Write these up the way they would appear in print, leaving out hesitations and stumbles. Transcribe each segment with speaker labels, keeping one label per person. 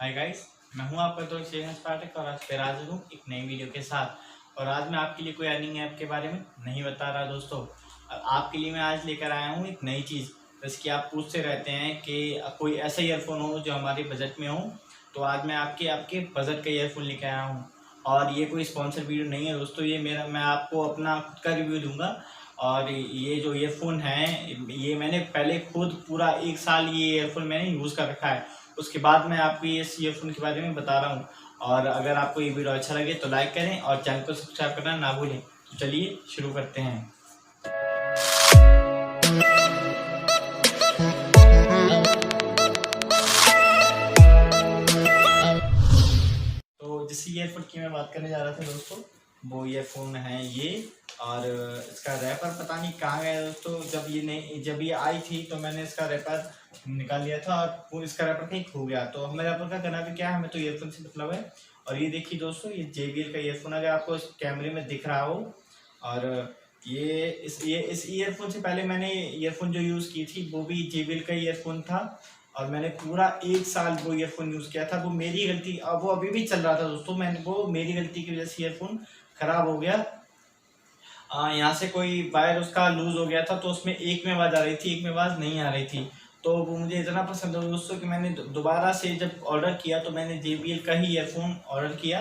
Speaker 1: Hi guys, मैं हूं आपका दोस्त शेखर पाठक और आज फिर हाजिर हूं एक नई वीडियो के साथ। और आज मैं आपके लिए कोई अर्निंग ऐप के बारे में नहीं बता रहा दोस्तों। आपके लिए मैं आज लेकर आया हूं एक नई चीज़। जैसे कि आप पूछते रहते हैं कि कोई ऐसा ईयरफोन हो जो हमारे बजट में हो, तो आज मैं आपके बजट का ईयरफोन लेकर आया हूँ। और ये कोई स्पॉन्सर वीडियो नहीं है दोस्तों, ये मेरा मैं आपको अपना खुद का रिव्यू दूंगा। और ये जो ईयरफोन है, ये मैंने पहले खुद पूरा 1 साल ये ईयरफोन मैंने यूज़ कर रखा है। उसके बाद मैं आपको ये ईयरफोन के बारे में बता रहा हूँ। और अगर आपको ये वीडियो अच्छा लगे तो लाइक करें और चैनल को सब्सक्राइब करना ना भूलें। तो चलिए शुरू करते हैं। तो जिस ईयरफोन की मैं बात करने जा रहा था दोस्तों, वो ईयरफोन है ये। और इसका रैपर पता नहीं कहाँ गया दोस्तों। जब ये आई थी तो मैंने इसका रैपर निकाल लिया था और वो इसका रैपर कहीं खो गया। तो हमें रैपर का करना भी क्या है, हमें तो ईयरफोन से मतलब है। और ये देखिए दोस्तों, ये JBL का ईयरफोन अगर आपको इस कैमरे में दिख रहा हो। और ये इस ईयरफोन से पहले मैंने ईयरफोन जो यूज़ की थी वो भी JBL का ईयरफोन था। और मैंने पूरा 1 साल वो ईयरफोन यूज़ किया था। वो मेरी गलती, अब वो अभी भी चल रहा था दोस्तों। वो मेरी गलती की वजह से ईयरफोन ख़राब हो गया। यहाँ से कोई वायर उसका लूज़ हो गया था, तो उसमें एक में आवाज़ आ रही थी, एक में आवाज़ नहीं आ रही थी। तो वो मुझे इतना पसंद है दोस्तों कि मैंने दोबारा से जब ऑर्डर किया तो मैंने JBL का ही ईयरफोन ऑर्डर किया।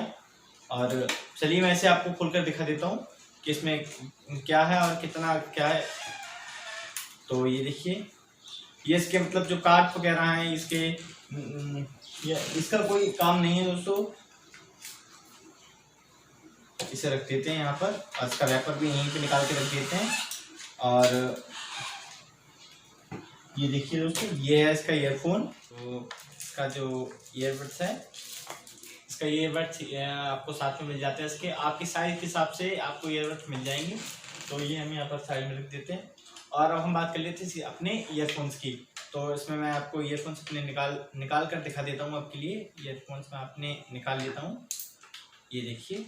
Speaker 1: और चलिए मैं इसे आपको खोलकर दिखा देता हूँ कि इसमें क्या है और कितना क्या है। तो ये देखिए, ये इसके मतलब जो कार्ड वगैरह हैं इसका कोई काम नहीं है दोस्तों। इसे रख देते हैं यहाँ पर और इसका रैपर भी यहीं पे निकाल के रख देते हैं। और ये देखिए दोस्तों, ये है इसका ईयरफोन। तो इसका जो ईयरबड्स है, इसका ईयरबड्स आपको साथ में मिल जाते हैं। इसके आपकी साइज के हिसाब से आपको ईयरबड्स मिल जाएंगे। तो ये हम यहाँ पर साइड में रख देते हैं। और अब हम बात कर लेते हैं अपने ईयरफोन्स की। तो इसमें मैं आपको ईयरफोन्स अपने निकाल कर दिखा देता हूँ आपके लिए। ईयरफोन्स मैं अपने निकाल लेता हूँ। ये देखिए,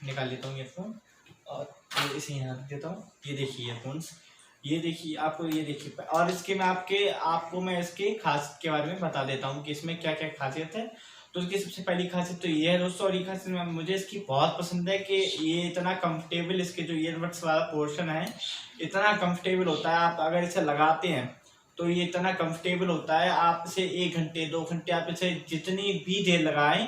Speaker 1: निकाल लेता हूँ ईयरफोन और इसे यहाँ रख देता हूँ। ये देखिए ईयरफोन्स, ये देखिए आपको, ये देखिए। और इसके मैं आपको मैं इसके खासियत के बारे में बता देता हूँ कि इसमें क्या क्या खासियत है। तो इसकी सबसे पहली खासियत तो ये है दोस्तों, और ये खासियत मुझे इसकी बहुत पसंद है कि ये इतना कंफर्टेबल, इसके जो ईयरबड्स वाला पोर्शन है इतना कंफर्टेबल होता है। आप अगर इसे लगाते हैं तो ये इतना कंफर्टेबल होता है। आप इसे 1 घंटे 2 घंटे आप इसे जितनी भी देर लगाएं।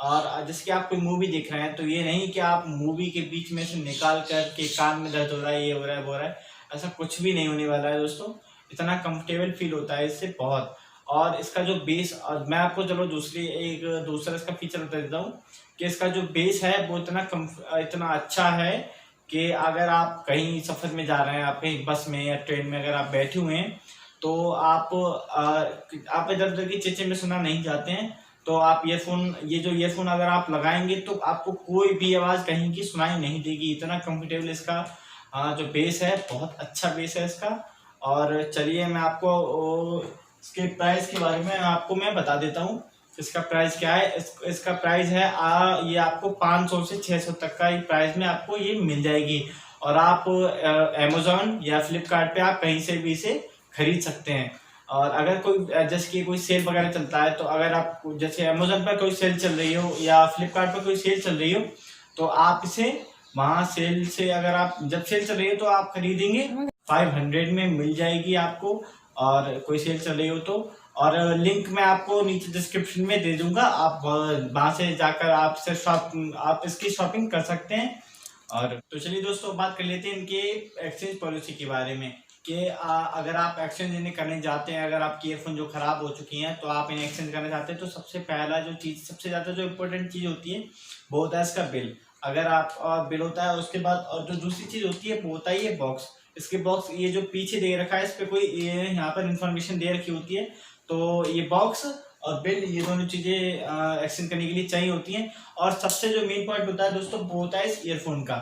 Speaker 1: और जैसे कि आप कोई मूवी देख रहे हैं तो ये नहीं कि आप मूवी के बीच में से निकाल कर के कान में दर्द हो रहा है, ये हो रहा है, वो हो रहा है, ऐसा कुछ भी नहीं होने वाला है दोस्तों। इतना कंफर्टेबल फील होता है इससे बहुत। और इसका जो बेस, और मैं आपको चलो दूसरा इसका फीचर बता देता हूँ कि इसका जो बेस है वो इतना अच्छा है कि अगर आप कहीं सफ़र में जा रहे हैं, आप कहीं बस में या ट्रेन में अगर आप बैठे हुए हैं तो आप इधर उधर की चीज़ें में सुना नहीं चाहते हैं, तो आप ये जो ईयरफोन अगर आप लगाएंगे तो आपको कोई भी आवाज़ कहीं की सुनाई नहीं देगी। इतना कंफर्टेबल इसका जो बेस है, बहुत अच्छा बेस है इसका। और चलिए मैं आपको इसके प्राइस के बारे में आपको मैं बता देता हूँ। इसका प्राइस क्या है। इसका प्राइस है ये आपको 500 से 600 तक का प्राइस में आपको ये मिल जाएगी। और आप अमेज़ॉन या फ्लिपकार्ट पे आप कहीं से भी इसे खरीद सकते हैं। और अगर कोई जैसे कि कोई सेल वगैरह चलता है, तो अगर आप जैसे अमेज़ॉन पर कोई सेल चल रही हो या फ्लिपकार्ट पर कोई सेल चल रही हो, तो आप इसे वहाँ सेल से अगर आप जब सेल चल रही है तो आप खरीदेंगे 500 में मिल जाएगी आपको। और कोई सेल चल रही हो तो, और लिंक मैं आपको नीचे डिस्क्रिप्शन में दे दूंगा, आप वहाँ से जाकर आप इसकी शॉपिंग कर सकते हैं। और तो चलिए दोस्तों बात कर लेते हैं इनके एक्सचेंज पॉलिसी के बारे में कि अगर आप एक्सचेंज इन्हें करने जाते हैं, अगर आपकी ईयरफोन जो ख़राब हो चुकी हैं तो आप इन्हें एक्सचेंज करना चाहते हैं, तो सबसे ज़्यादा जो इम्पोर्टेंट चीज़ होती है वो होता है इसका बिल। अगर आप बिल होता है, उसके बाद और जो दूसरी चीज़ होती है वो होता है ये बॉक्स। इसके बॉक्स ये जो पीछे दे रखा है, इस पर कोई यहाँ पर इंफॉर्मेशन दे रखी होती है। तो ये बॉक्स और बिल, ये दोनों चीज़ें एक्सचेंज करने के लिए चाहिए होती हैं। और सबसे जो मेन पॉइंट होता है दोस्तों वो होता है इस ईयरफोन का।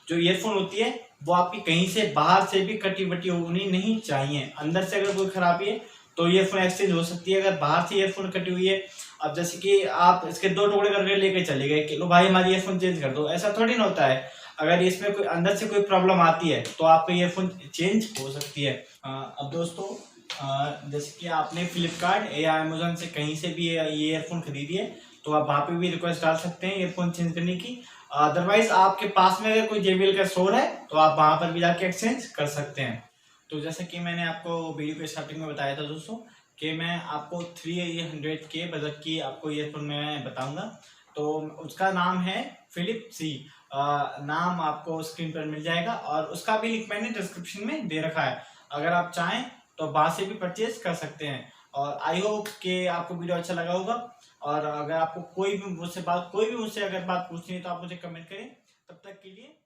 Speaker 1: जो ईयरफोन होती है वो आपकी कहीं से बाहर से भी कटी वटी होनी नहीं चाहिए। अंदर से अगर कोई खराबी है तो ईयरफोन एक्सचेंज हो सकती है। अगर बाहर से ईयरफोन कटी हुई है, अब जैसे कि आप इसके 2 टुकड़े करके लेके चले गए कि लो भाई हमारी ईयरफोन चेंज कर दो, ऐसा थोड़ी ना होता है। अगर इसमें कोई अंदर से कोई प्रॉब्लम आती है तो आपका ईयरफोन चेंज हो सकती है। अब दोस्तों जैसे कि आपने फ्लिपकार्ट या अमेजोन से कहीं से भी ये ईयरफोन खरीदी है तो आप वहाँ पे भी रिक्वेस्ट डाल सकते हैं ईयरफोन चेंज करने की। अदरवाइज आपके पास में अगर कोई JBL का स्टोर है तो आप वहाँ पर भी जाके एक्सचेंज कर सकते हैं। तो जैसे कि मैंने आपको वीडियो के स्टार्टिंग में बताया था दोस्तों कि मैं आपको 300 के बजट की आपको ईयरफोन में बताऊंगा। तो उसका नाम है फिलिप सी। नाम आपको स्क्रीन पर मिल जाएगा और उसका भी लिंक मैंने डिस्क्रिप्शन में दे रखा है। अगर आप चाहें तो वहाँ से भी परचेज कर सकते हैं। और आई होप कि आपको वीडियो अच्छा लगा होगा। और अगर आपको कोई भी मुझसे अगर बात पूछनी है तो आप मुझे कमेंट करें। तब तक के लिए